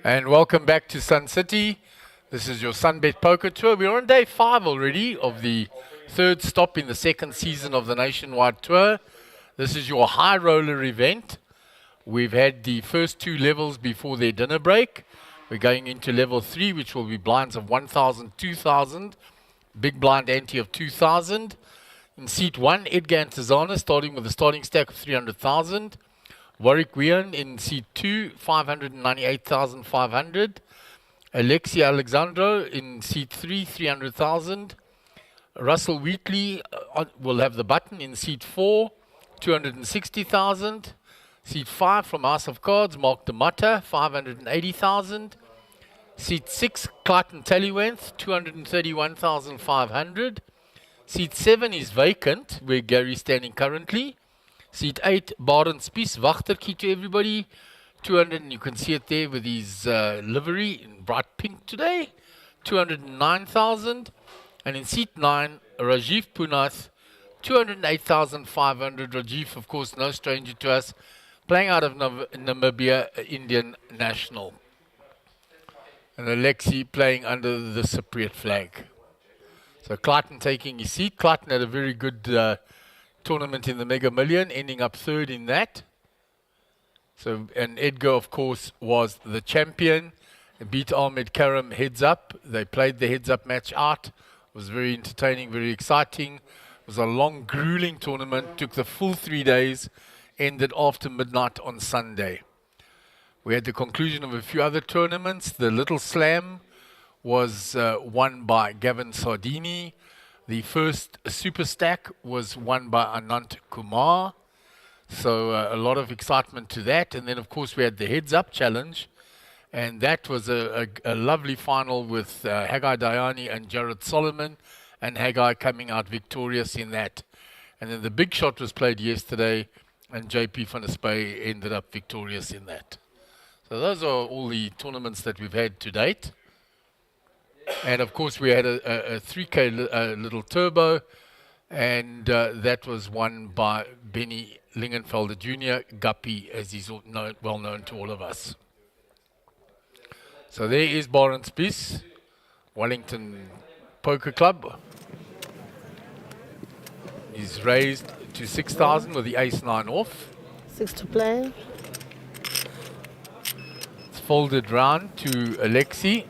And welcome back to Sun City. This is your SunBet Poker Tour. We're on day 5 already of the third stop in the second season of the Nationwide Tour. This is your high roller event. We've had the first two levels before their dinner break. We're going into level 3, which will be blinds of 1,000, 2,000, big blind ante of 2,000. In seat 1, Edgar Antizana starting with a starting stack of 300,000. Warwick Wian in seat 2, 598,500. Alexi Alexandro in seat 3, 300,000. Russell Wheatley will have the button in seat 4, 260,000. Seat 5 from House of Cards, Mark DeMatta, 580,000. Seat 6, Clayton Tallywanth, 231,500. Seat 7 is vacant, where Gary's standing currently. Seat 8, Baron Spies, Wachterkie to everybody. 200, and you can see it there with his livery in bright pink today. 209,000. And in seat 9, Rajiv Punath, 208,500. Rajiv, of course, no stranger to us, playing out of Namibia, Indian national. And Alexi playing under the Cypriot flag. So Clayton taking his seat. Clayton had a very good tournament in the Mega Million, ending up third in that. So, and Edgar, of course, was the champion. Beat Ahmed Karam heads up. They played the heads up match out. It was very entertaining, very exciting. It was a long, grueling tournament. Took the full 3 days. Ended after midnight on Sunday. We had the conclusion of a few other tournaments. The Little Slam was won by Gavin Sardini. The first Super Stack was won by Anant Kumar. So a lot of excitement to that. And then, of course, we had the Heads Up Challenge. And that was a lovely final with Haggai Dayani and Jared Solomon. And Haggai coming out victorious in that. And then the big shot was played yesterday. And JP van der Spey ended up victorious in that. So those are all the tournaments that we've had to date. And of course, we had a 3K little turbo, and that was won by Benny Lingenfelder Jr., Guppy, as he's well known to all of us. So there is Baron Spies, Wellington Poker Club. He's raised to 6,000 with the ace-9 off. 6 to play. It's folded round to Alexi.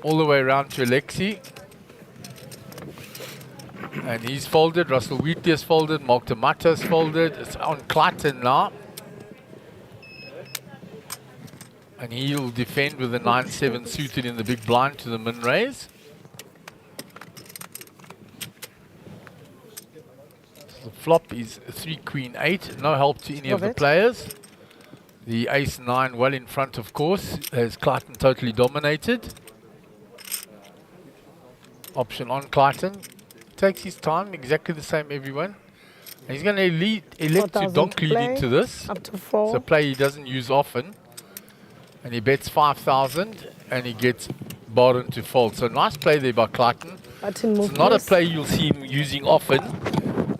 All the way around to Alexi. And he's folded. Russell Wheatley has folded. Mark DeMatta has folded. It's on Clayton now. And he'll defend with the 9-7 suited in the big blind to the min raise. The flop is 3-Queen-8. No help to any of the players. The ace-9 well in front, of course, as Clayton totally dominated. Option on Clayton. Takes his time, exactly the same everyone. And he's going to elect to donk lead into this. Up to 4. It's a play he doesn't use often. And he bets 5,000 and he gets Baron to fold. So nice play there by Clayton. It's not a play you'll see him using often,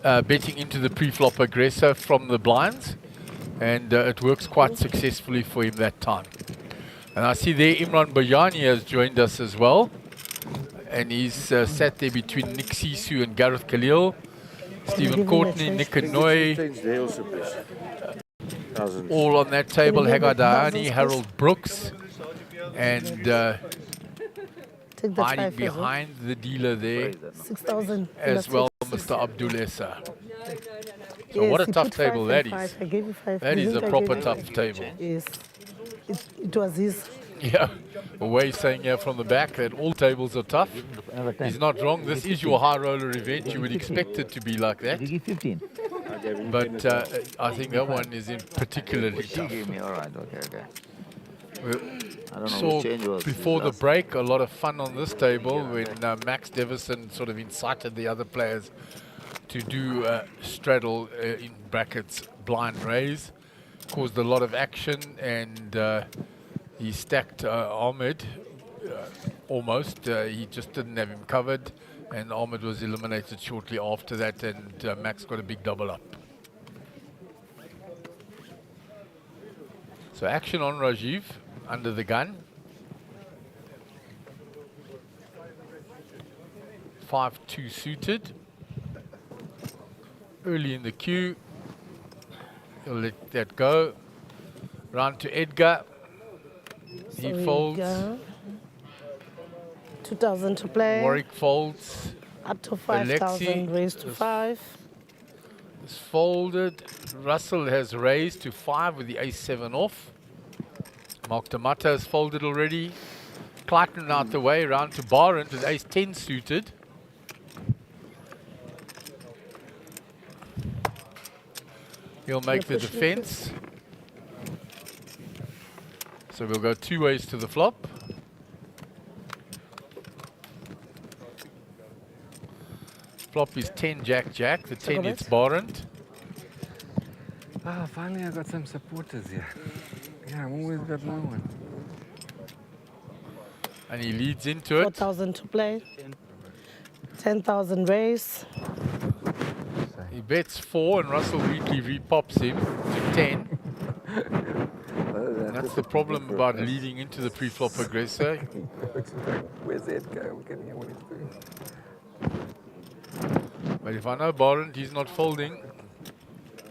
betting into the pre-flop aggressor from the blinds. And it works quite successfully for him that time. And I see there Imran Bayani has joined us as well. And he's sat there between Nick Sisu and Gareth Khalil, Stephen Courtney, Nick Anoy, all on that table. Haggai Dayani, Harold Brooks, and hiding behind the dealer there 6,000 as well, Mr. Abdul Essa. So what a tough table that is. That is a proper tough table. Yes, it was his. Yeah, away saying here from the back that all tables are tough. He's not wrong. This is your high roller event. You would expect it to be like that. But I think that one is in particularly tough. We saw before the break a lot of fun on this table when Max Devison sort of incited the other players to do straddle in brackets blind raise. Caused a lot of action, and he stacked Ahmed almost. He just didn't have him covered, and Ahmed was eliminated shortly after that, and Max got a big double up. So action on Rajiv, under the gun. 5-2 suited. Early in the queue. He'll let that go. Round to Edgar. So He we folds. go. 2,000 to play. Warwick folds. Up to 5,000, Alexi raised to 5. is folded. Russell has raised to 5 with the ace-7 off. Mark Tamata has folded already. Clayton out the way, round to Barent with ace-10 suited. He'll make the defense. So we'll go 2 ways to the flop. Flop is 10 Jack Jack. The 10 it's Barent. Ah, finally I got some supporters here. Yeah, I'm always got no one. And he leads into it. 4,000 to play. 10,000 raise. He bets 4 and Russell Wheatley repops him to 10. That's the problem about leading into the pre-flop aggressor. Where's Edgar? We can hear what he's doing. But if I know Barent, he's not folding.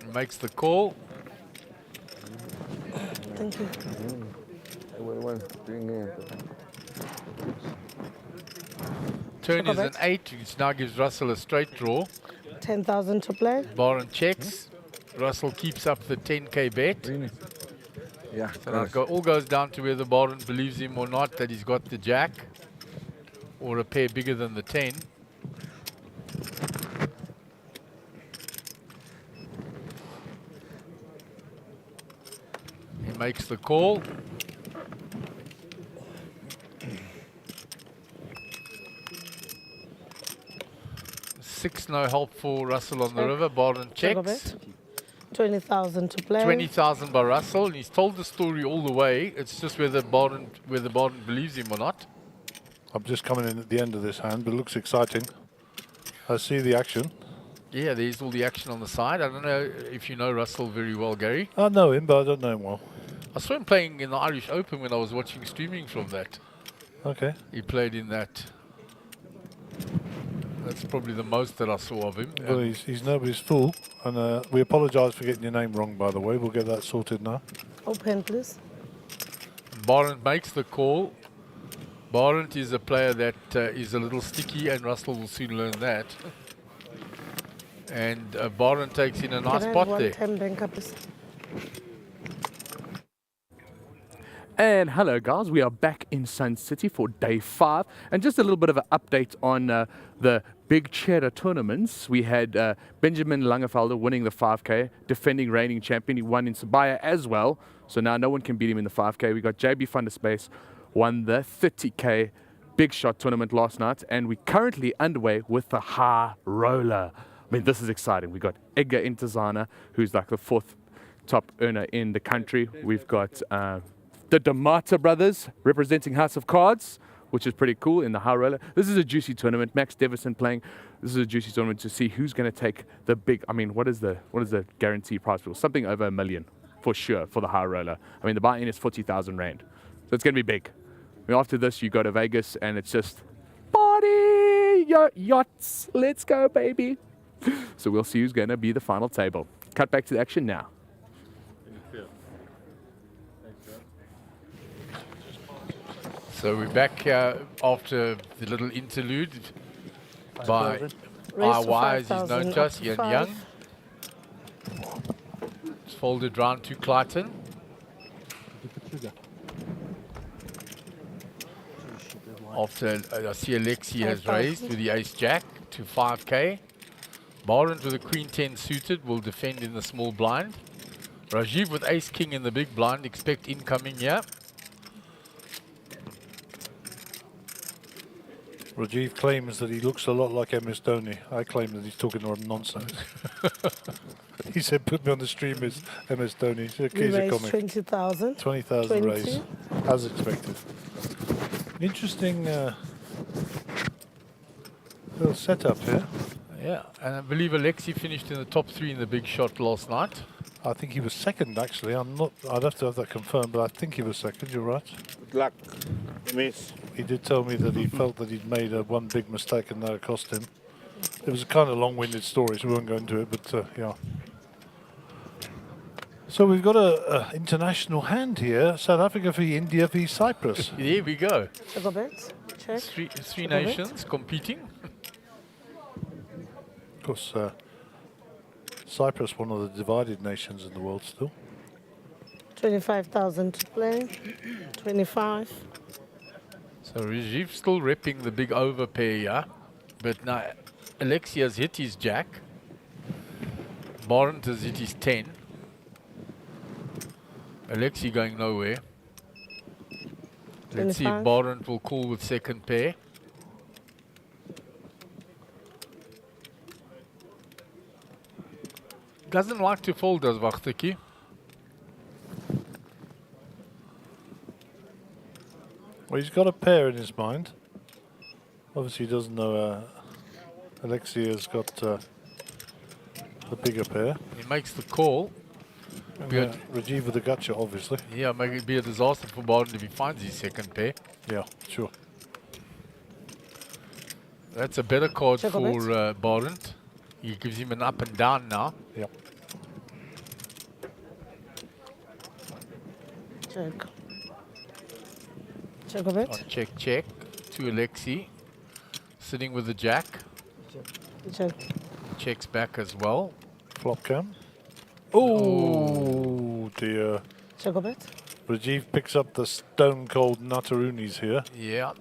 He makes the call. Thank you. What was doing here? Turn is an 8, which now gives Russell a straight draw. 10,000 to play. Barent checks. Russell keeps up the 10k bet. Really? Yeah, So now it all goes down to whether Barent believes him or not that he's got the jack or a pair bigger than the 10. He makes the call. Six, no help for Russell on the river. Barent checks. 20,000 to play. 20,000 by Russell, and he's told the story all the way. It's just whether Barent believes him or not. I'm just coming in at the end of this hand, but it looks exciting. I see the action. Yeah, there's all the action on the side. I don't know if you know Russell very well, Gary. I know him, but I don't know him well. I saw him playing in the Irish Open when I was watching streaming from that. Okay. He played in that. That's probably the most that I saw of him. Well, he's nobody's fool, and we apologise for getting your name wrong, by the way. We'll get that sorted now. Open, please. Barent makes the call. Barent is a player that is a little sticky, and Russell will soon learn that. And Barent takes in a nice pot there. 10 banker, please. And hello guys, we are back in Sun City for day 5, and just a little bit of an update on the big cheddar tournaments. We had Benjamin Langefelder winning the 5K, defending reigning champion. He won in Sabaya as well, so now no one can beat him in the 5K. We got JB Thunderspace won the 30K big shot tournament last night, and we're currently underway with the high roller. I mean, this is exciting. We got Edgar Intezana, who's like the 4th top earner in the country. We've got the Damata brothers representing House of Cards, which is pretty cool in the high roller. This is a juicy tournament. Max Devison playing. This is a juicy tournament to see who's going to take the big. I mean, what is the guaranteed prize pool? Something over $1 million for sure for the high roller. I mean, the buy-in is 40,000 rand, so it's going to be big. I mean, after this, you go to Vegas and it's just party yachts. Let's go, baby. So we'll see who's going to be the final table. Cut back to the action now. So we're back here after the little interlude by IY, as he's known to us, Ian Young. It's folded round to Clayton. After I see Alexi has raised with the ace-jack to 5k. Barent with a queen-10 suited will defend in the small blind. Rajiv with ace-king in the big blind, expect incoming here. Rajiv claims that he looks a lot like MS Dhoni. I claim that he's talking nonsense. He said, put me on the stream as MS Dhoni. He's a comic. 20,000. 20,000 raise, as expected. Interesting little setup here. Yeah, and I believe Alexi finished in the top 3 in the big shot last night. I think he was second, actually. I'm not. I'd have to have that confirmed, but I think he was second. You're right. Good luck. Miss. He did tell me that he felt that he'd made one big mistake and that it cost him. It was a kind of long-winded story, so we won't go into it, but yeah. So we've got a international hand here. South Africa v India v Cyprus. Here we go. Check a bet. Check. Three Check a bet. nations competing. Of course, Cyprus, one of the divided nations in the world still. 25,000 to play. 25. So Rajiv still repping the big over pair here. But now Alexi has hit his jack. Barent has hit his 10. Alexi going nowhere. Let's see if 25. Barent will call with second pair. Doesn't like to fold, does Wachteki? Well, he's got a pair in his mind. Obviously, he doesn't know Alexi has got the bigger pair. He makes the call. And, Rajiv with the gotcha, obviously. Yeah, make it be a disaster for Barent if he finds his second pair. Yeah, sure. That's a better card Check for on it. Barent. He gives him an up and down now. Yep. Check. Check a bet. On check, check to Alexi. Sitting with the jack. Check. Checks back as well. Flop cam. Oh dear. Check a bet. Rajiv picks up the stone cold Nutarunis here. Yeah.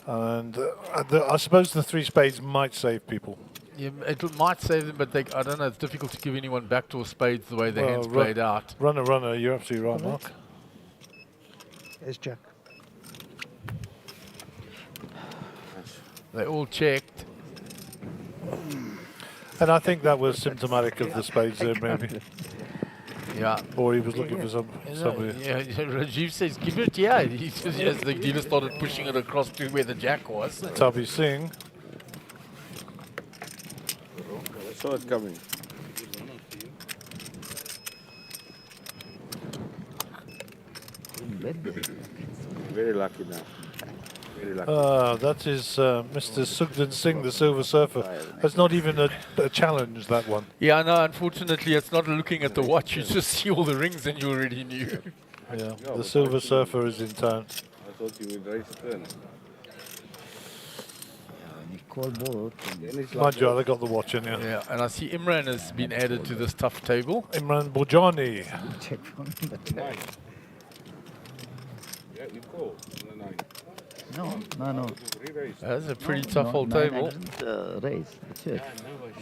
And I suppose the three spades might save people. Yeah, it might save them, but I don't know. It's difficult to give anyone backdoor spades the way the Well, hand's played out. Runner, you're absolutely right, Correct. Mark. Yes, Jack. They all checked. And I think that was symptomatic of the spades there, maybe. Yeah. Or he was looking for somebody. Yeah, Rajiv says, give it, yeah. He says, as the dealer started pushing it across to where the jack was. Tabi Singh. I saw it coming. Very lucky now. Very lucky. That is Mr. Sugden Singh, the Silver Surfer. That's not even a challenge, that one. Yeah, no, unfortunately, it's not looking at the watch. You just see all the rings and you already knew. Yeah, the Silver Surfer is in town. I thought you would raise the turn. Call both. Then it's Mind you, I got the watch in here. Yeah, and I see Imran has been added to this tough table. Imran Bojani. Check from the nine. Yeah, you call. No. Re-raise. That's a pretty tough no, old nine, table. I didn't, raise. Check.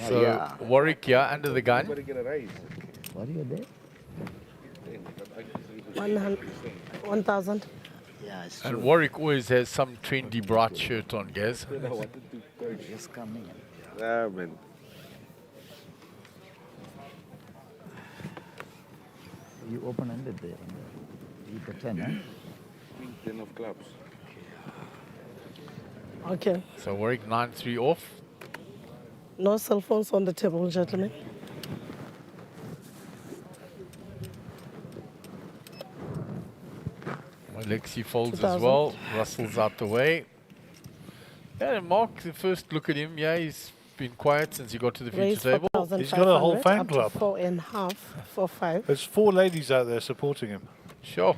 So Yeah. Warwick here under the gun. Everybody get a raise. What are you there? 1,000. Yeah, it's And true. Warwick always has some trendy bright shirt on, Gaz. I wanted to coach. Just coming. Ah, man. You open-ended there. You put 10, huh? Queen 10 of clubs. Okay. So Warwick 9-3 off. No cell phones on the table, gentlemen. Alexi folds as 2,000. well. Russell's out the way. Yeah, and Mark, the first look at him, yeah, he's been quiet since he got to the future Raise table. 4,500. He's got a whole fan up to club. 4.5. 4.5. There's 4 ladies out there supporting him. Sure.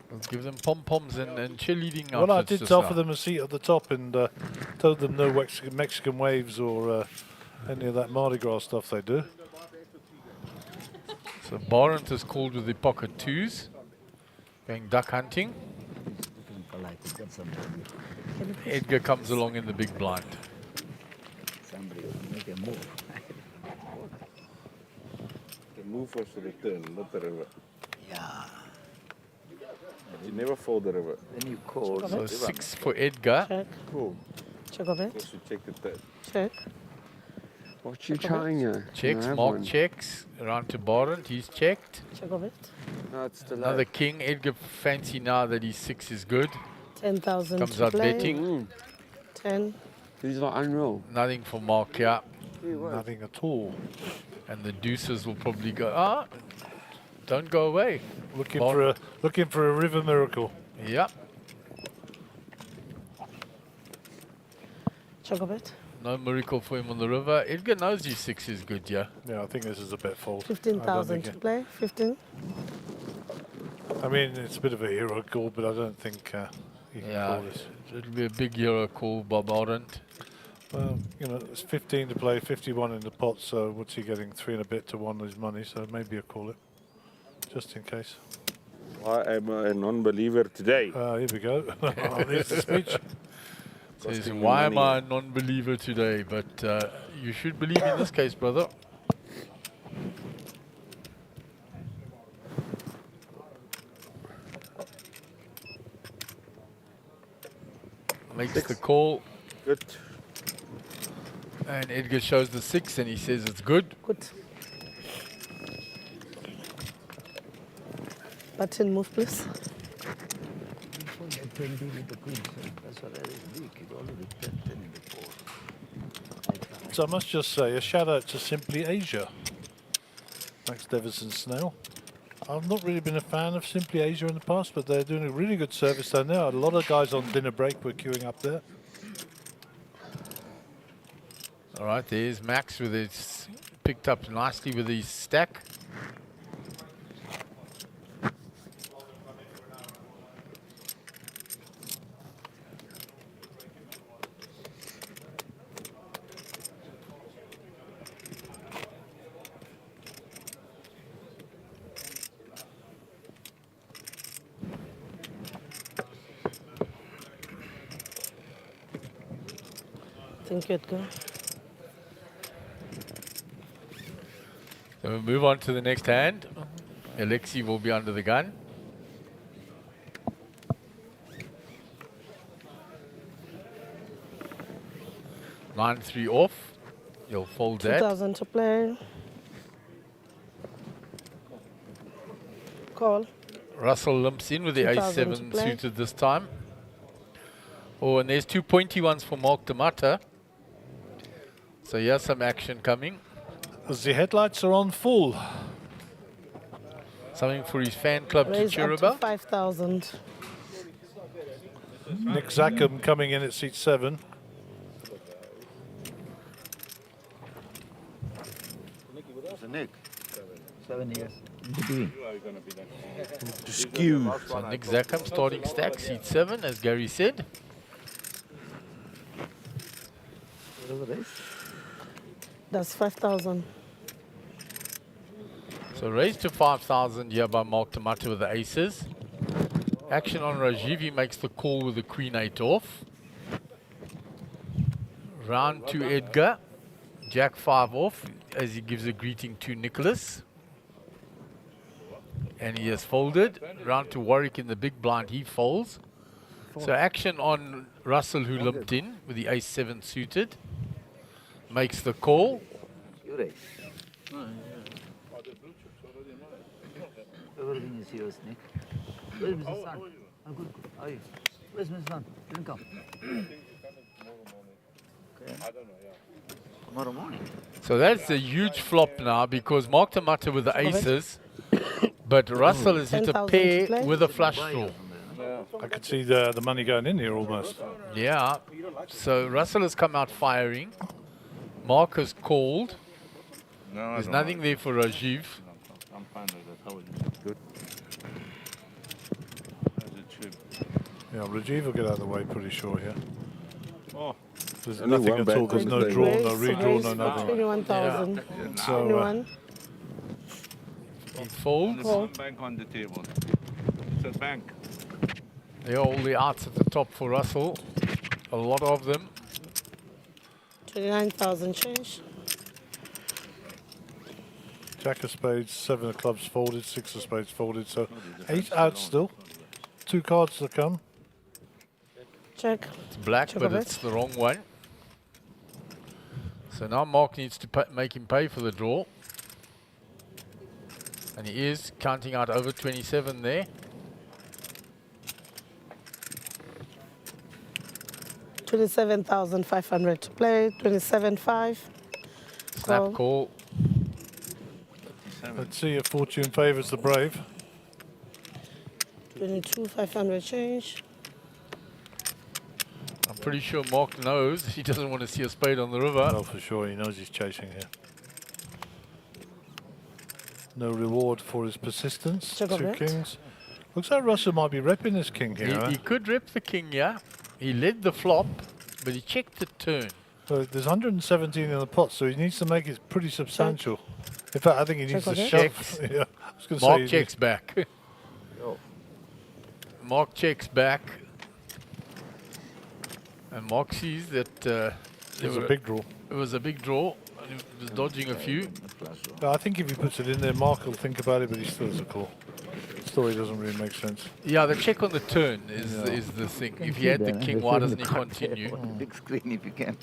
We'll give them pom-poms and cheerleading outfits. Well, I did just offer now. them a seat at the top and told them no Mexican waves or any of that Mardi Gras stuff they do. So Barent is called with the pocket twos. Going duck hunting. Looking polite. You got somebody. Edgar comes along in the big blind. Somebody will make a move. The move was to the turn, not the river. Yeah. But you never fold the river. Then you call. So 6 for Edgar. Check. Cool. Check a bet. Because you check the turn. Check. What you trying here? Checks. I have Mark one. checks. Around to Barent. He's checked. Check a bet. No, it's still Another king. Edgar fancy now that his 6 is good. 10,000 Comes to out play. betting. 10. These are unreal. Nothing for Mark here. Nothing at all. And the deuces will probably go, don't go away. Looking Ball. for a river miracle. Yeah, Check a bit. no miracle for him on the river. Edgar knows his 6 is good, yeah. Yeah, I think this is a bet fold. I don't 15,000 think to play. 15. I mean, it's a bit of a hero call, but I don't think he can Yeah, call this. it'll be a big hero call, Bob Arendt. Well, you know, it's 15 to play, 51 in the pot, so what's he getting? 3 and a bit to 1 his money, so maybe I'll call it, just in case. I am a non-believer today. Here we go. There's the speech. Says, Costing me why am money. I a non-believer today? But you should believe in this case, brother. Makes the call, Good. and Edgar shows the 6, and he says it's good. Good. Button move, please. Before you get 20 with the queen, so that's what I was weak. It already 10 in the 4. So I must just say, a shout out to Simply Asia. Max Deverson Snail. I've not really been a fan of Simply Asia in the past, but they're doing a really good service down there. A lot of guys on dinner break were queuing up there. All right, there's Max with his picked up nicely with his stack. Thank you, Edgar. So we'll move on to the next hand. Alexi will be under the gun. Nine three off. You'll fold that. 2,000 to play. Call. Russell limps in with the 2,000 to A7 play. suited this time. Oh, and there's 2 pointy ones for Mark Demata. So here's some action coming. As the headlights are on full. Something for his fan club to Raise cheer up to about. 5,000. Nick Zackham coming in at seat 7. So Nick, 7 years. Between. Skew. So Nick Zackham starting stack, seat 7, as Gary said. Whatever it is. That's 5,000. So raised to 5,000 here by Mark Demata with the aces. Action on Rajiv, he makes the call with the queen 8 off. Round to Edgar. Jack 5 off as he gives a greeting to Nicholas. And he has folded. Round to Warwick in the big blind, he folds. So action on Russell, who limped in with the ace-7 suited. Makes the call. You raise. Everything is yours, Nick. Where's Mrs. Son? Oh, good, good. How are you? Where's Mrs. Son? Didn't come. Okay. Tomorrow morning. So that's a huge flop now because Mark Demata with the aces, but Russell has hit a 10,000 to pair play. with a flush draw. I could see the money going in here almost. Yeah, so Russell has come out firing. Mark has called. No, There's nothing there for Rajiv. I'm fine with that. How are you? Good. As it should. Yeah, Rajiv will get out of the way pretty sure here. Oh, There's Only nothing one at bank all. There's on no the draw, table. no redraw, no nothing. 21,000. So 21. He folds. Call. one bank on the table. It's a bank. There are all the outs at the top for Russell. A lot of them. 29,000 change. Jack of spades, 7 of clubs folded, 6 of spades folded. So 8 out still. 2 cards to come. Check. It's black, Check but of it's it. the wrong one. So now Mark needs to make him pay for the draw. And he is counting out over 27 there. 27,500 to play. 27,500. Snap call. Let's see if fortune favours the brave. 22, 500 change. I'm pretty sure Mark knows he doesn't want to see a spade on the river. Oh, for sure, he knows he's chasing here. No reward for his persistence. Check 2 of it. kings. Looks like Russell might be repping this king here. He could rep the king, yeah. He led the flop, but he checked the turn. So there's 117 in the pot, so he needs to make it pretty substantial. In fact, I think he needs Check to of it. shove. Checks. Yeah, I was gonna Mark say checks back. Mark checks back. And Mark sees that it was a big draw. it was a big draw. And he was dodging a few. I think if he puts it in there, Mark will think about it, but he still has a call. The story doesn't really make sense. Yeah, the check on the turn is the thing. If he had the king, why doesn't he continue? On the big screen if you can.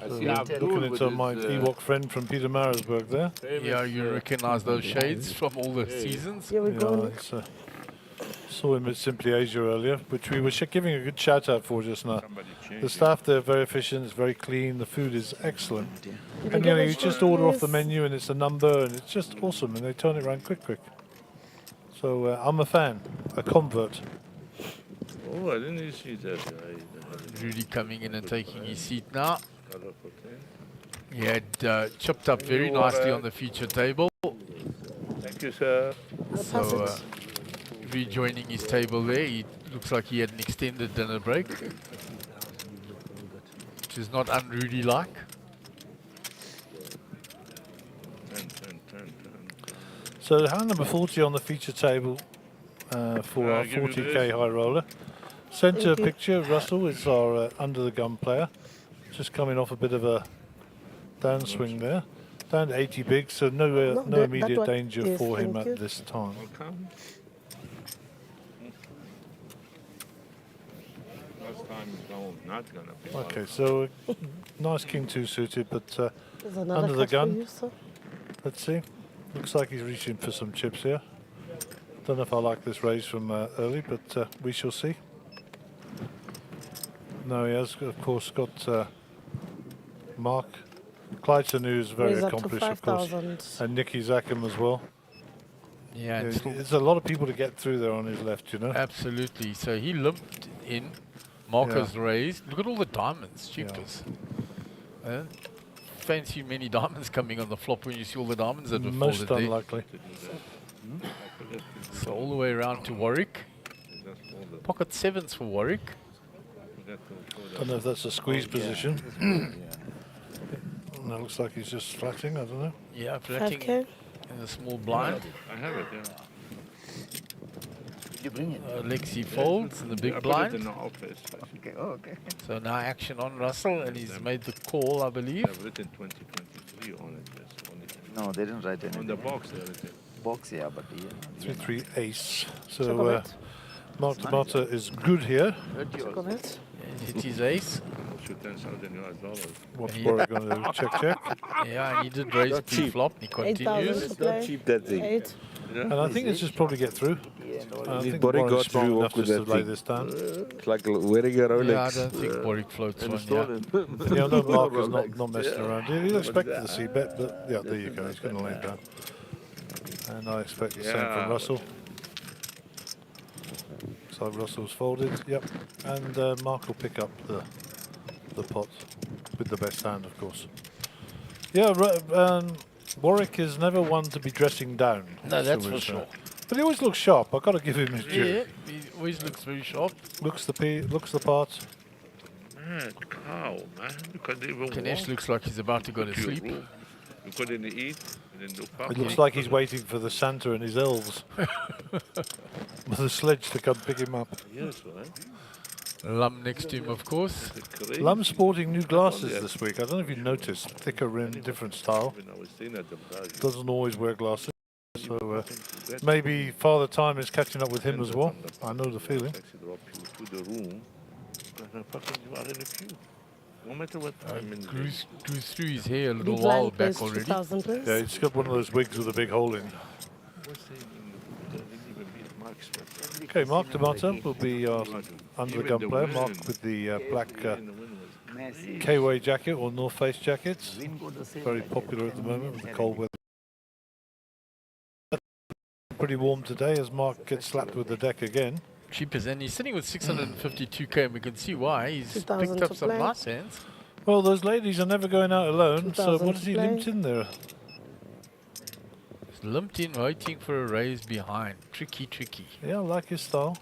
Looking into my Ewok friend from Peter Marisburg there. Yeah, you recognize those shades from all the seasons. Here we Yeah, go. it's, saw him at Simply Asia earlier, which we were giving a good shout out for just now. The staff there are very efficient, it's very clean, the food is excellent. And you know, you just order off the menu and it's a number and it's just awesome and they turn it around quick. So I'm a fan, a convert. Oh, I didn't even see that. Rudy coming in and taking his seat now. He had chipped up very nicely on the feature table. Thank you, sir. So rejoining his table there, he looks like he had an extended dinner break, which is not un-Rudy-like. So hand number 40 on the feature table for our 40k high roller. Centre picture, Russell is our under the gun player. Just coming off a bit of a downswing there. Down to 80 big, so no immediate danger for him at this time. Okay, so nice king 2 suited, but under the gun. Let's see. Looks like he's reaching for some chips here. Don't know if I like this raise from early, but we shall see. No, he has, of course, got Mark. Clydeson, who's very accomplished, of course. And Nicky Zackham as well. Yeah, there's a lot of people to get through there on his left, you know. absolutely. So he limped in. Marcus raised. Look at all the diamonds, cheapers. Fancy many diamonds coming on the flop when you see all the diamonds that were Most folded there. unlikely. So all the way around to Warwick. Pocket sevens for Warwick. Don't know if that's a squeeze position. That looks like he's just flatting, I don't know. Yeah, flatting 5K. in a small blind. I have it, yeah. You bring it. Lexi folds in the big I put it blind. in the office. Okay, okay. So now action on Russell, and he's made the call, I believe. I've written 2023 on it. That's only No, they didn't write anything. on the box there. Box, yeah, but yeah. 3-3 ace. So Mark Tomato is good here. Check of it. Hit his ace. Shoot $10,000. What's Warwick going to do? Check. Yeah, and he did raise pre-flop. He 8,000 continues. to play. that thing. 8. And I think this is probably get through. I think Warwick Warwick's got strong through enough with just to that lay thing. this down. It's like wearing a Rolex. Yeah, I don't think Warwick floats one, yeah. Yeah, no, Mark is not messing around. He'll expect the C-bet, but yeah, there you go. He's going to lay it down. And I expect the same from Russell. So Russell's folded, yep. And Mark will pick up the pot with the best hand, of course. Yeah, Warwick is never one to be dressing down. No, that's shall we for say. sure. But he always looks sharp. I've got to give him his due. Yeah, he always looks very sharp. Looks the part. Man, cow, man. You can't even Ganesh walk. looks like he's about to go to Your sleep. room. You couldn't eat. You didn't do It fucking. looks like he's waiting for the Santa and his elves with a sledge to come pick him up. Yes, right? Lum next to him, of course. Crazy. Lum's sporting new glasses this week. I don't know if you noticed. Thicker rim, different style. When I was staying at the Brazil, Doesn't always wear glasses. So maybe Father Time is catching up with him as well. I know the feeling. taxi drop you to the room. And fucking you are in the queue. No matter what time in the day. Grew through his hair a little Big while blind plays back already. 2,000, please. Yeah, he's got one of those wigs with a big hole in. What's the didn't even beat Mark Smith. Okay, Mark Tomato will be our under the gun player. Mark with the black K-Way jacket or North Face jackets. Very popular at the moment with the cold weather. Pretty warm today as Mark gets slapped with the deck again. Cheapers, and he's sitting with 652k, and we can see why. He's 2,000 picked up to some play. nice hands. Well, those ladies are never going out alone, so 2,000 what has to he play. limped in there? He's limped in, waiting for a raise behind. Tricky, tricky. Yeah, I like his style.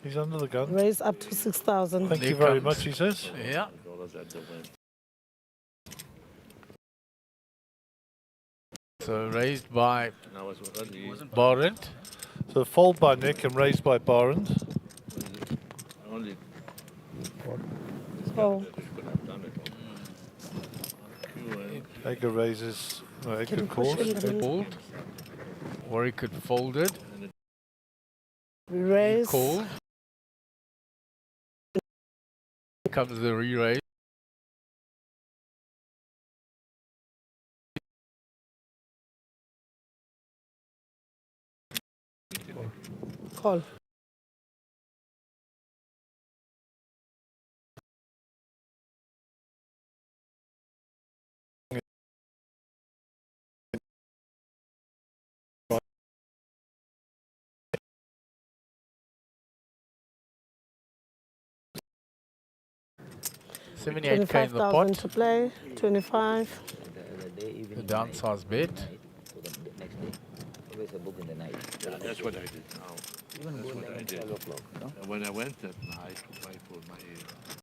He's under the gun. Raise up to 6,000. Thank There you very comes. much, he says. Yeah. Dollars at the win. So raised by Now it's early. Barent. So fold by Nick and raised by Barend. Only Oh, could have done it. Q and Edgar raises. No, can Edgar you push calls. in the middle? Fold. Warwick could fold it. We raise. Call. Comes the re-raise. Call. $78k in the 25,000 pot. to play. 25. The downsize bet. that's what I did now. That's what I did. And when I went that night to buy for my